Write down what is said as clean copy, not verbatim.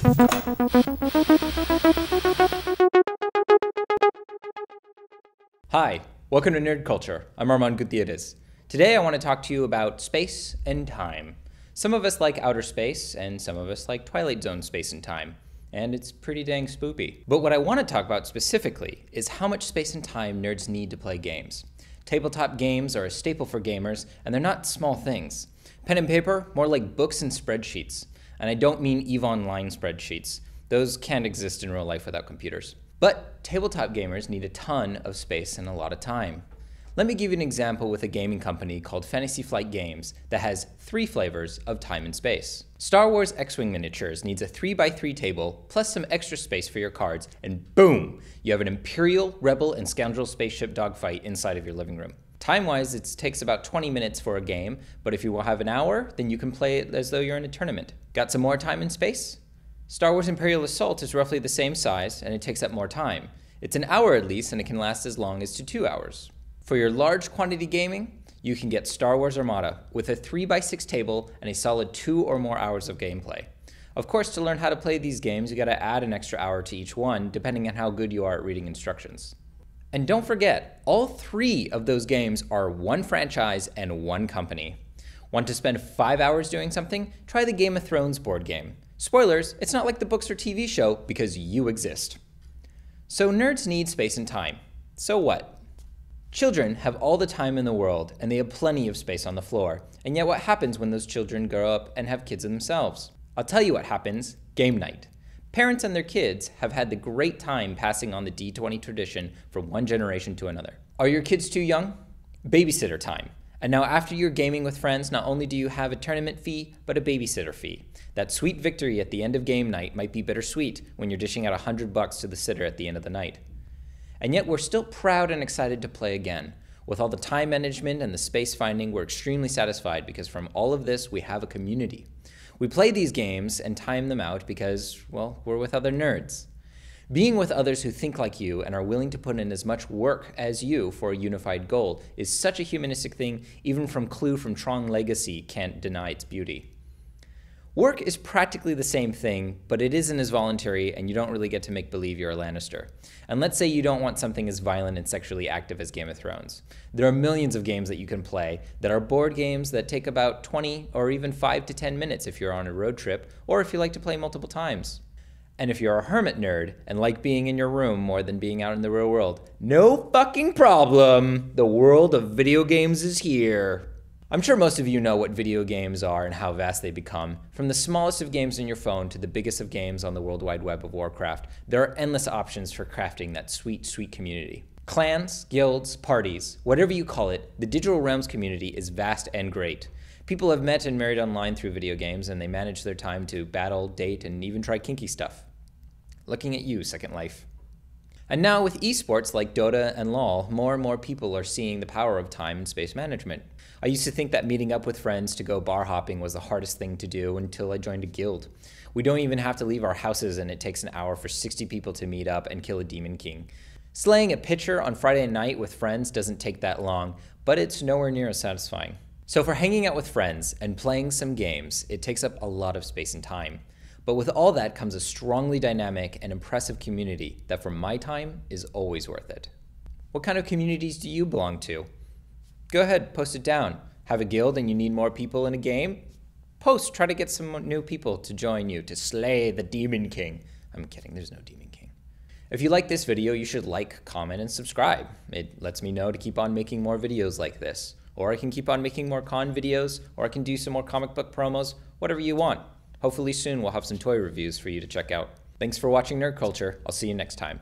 Hi, welcome to Nerd Culture. I'm Armand Gutierrez. Today I want to talk to you about space and time. Some of us like outer space, and some of us like Twilight Zone space and time. And it's pretty dang spoopy. But what I want to talk about specifically is how much space and time nerds need to play games. Tabletop games are a staple for gamers, and they're not small things. Pen and paper, more like books and spreadsheets. And I don't mean EVE Online spreadsheets. Those can't exist in real life without computers. But tabletop gamers need a ton of space and a lot of time. Let me give you an example with a gaming company called Fantasy Flight Games that has 3 flavors of time and space. Star Wars X-Wing Miniatures needs a 3x3 table plus some extra space for your cards, and boom! You have an Imperial, Rebel, and Scoundrel spaceship dogfight inside of your living room. Time-wise, it takes about 20 minutes for a game, but if you will have an hour, then you can play it as though you're in a tournament. Got some more time and space? Star Wars Imperial Assault is roughly the same size, and it takes up more time. It's an hour at least, and it can last as long as to 2 hours. For your large quantity gaming, you can get Star Wars Armada with a 3x6 table and a solid 2 or more hours of gameplay. Of course, to learn how to play these games, you gotta add an extra hour to each one, depending on how good you are at reading instructions. And don't forget, all 3 of those games are one franchise and one company. Want to spend 5 hours doing something? Try the Game of Thrones board game. Spoilers, it's not like the books or TV show because you exist. So nerds need space and time. So what? Children have all the time in the world, and they have plenty of space on the floor. And yet what happens when those children grow up and have kids themselves? I'll tell you what happens: game night. Parents and their kids have had the great time passing on the D20 tradition from one generation to another. Are your kids too young? Babysitter time. And now after you're gaming with friends, not only do you have a tournament fee, but a babysitter fee. That sweet victory at the end of game night might be bittersweet when you're dishing out $100 to the sitter at the end of the night. And yet we're still proud and excited to play again. With all the time management and the space finding, we're extremely satisfied because from all of this, we have a community. We play these games and time them out because, well, we're with other nerds. Being with others who think like you and are willing to put in as much work as you for a unified goal is such a humanistic thing, even from Clue from Tron Legacy can't deny its beauty. Work is practically the same thing, but it isn't as voluntary and you don't really get to make believe you're a Lannister. And let's say you don't want something as violent and sexually active as Game of Thrones. There are millions of games that you can play that are board games that take about 20 or even 5 to 10 minutes if you're on a road trip or if you like to play multiple times. And if you're a hermit nerd and like being in your room more than being out in the real world, no fucking problem! The world of video games is here. I'm sure most of you know what video games are and how vast they become. From the smallest of games on your phone to the biggest of games on the World Wide Web of Warcraft, there are endless options for crafting that sweet, sweet community. Clans, guilds, parties, whatever you call it, the Digital Realms community is vast and great. People have met and married online through video games, and they manage their time to battle, date, and even try kinky stuff. Looking at you, Second Life. And now with esports like Dota and LoL, more and more people are seeing the power of time and space management. I used to think that meeting up with friends to go bar hopping was the hardest thing to do until I joined a guild. We don't even have to leave our houses and it takes an hour for 60 people to meet up and kill a demon king. Slaying a pitcher on Friday night with friends doesn't take that long, but it's nowhere near as satisfying. So for hanging out with friends and playing some games, it takes up a lot of space and time. But with all that comes a strongly dynamic and impressive community that for my time is always worth it. What kind of communities do you belong to? Go ahead, post it down. Have a guild and you need more people in a game? Post, try to get some new people to join you to slay the Demon King. I'm kidding, there's no Demon King. If you like this video, you should like, comment, and subscribe. It lets me know to keep on making more videos like this. Or I can keep on making more con videos, or I can do some more comic book promos, whatever you want. Hopefully soon we'll have some toy reviews for you to check out. Thanks for watching Nerd Culture. I'll see you next time.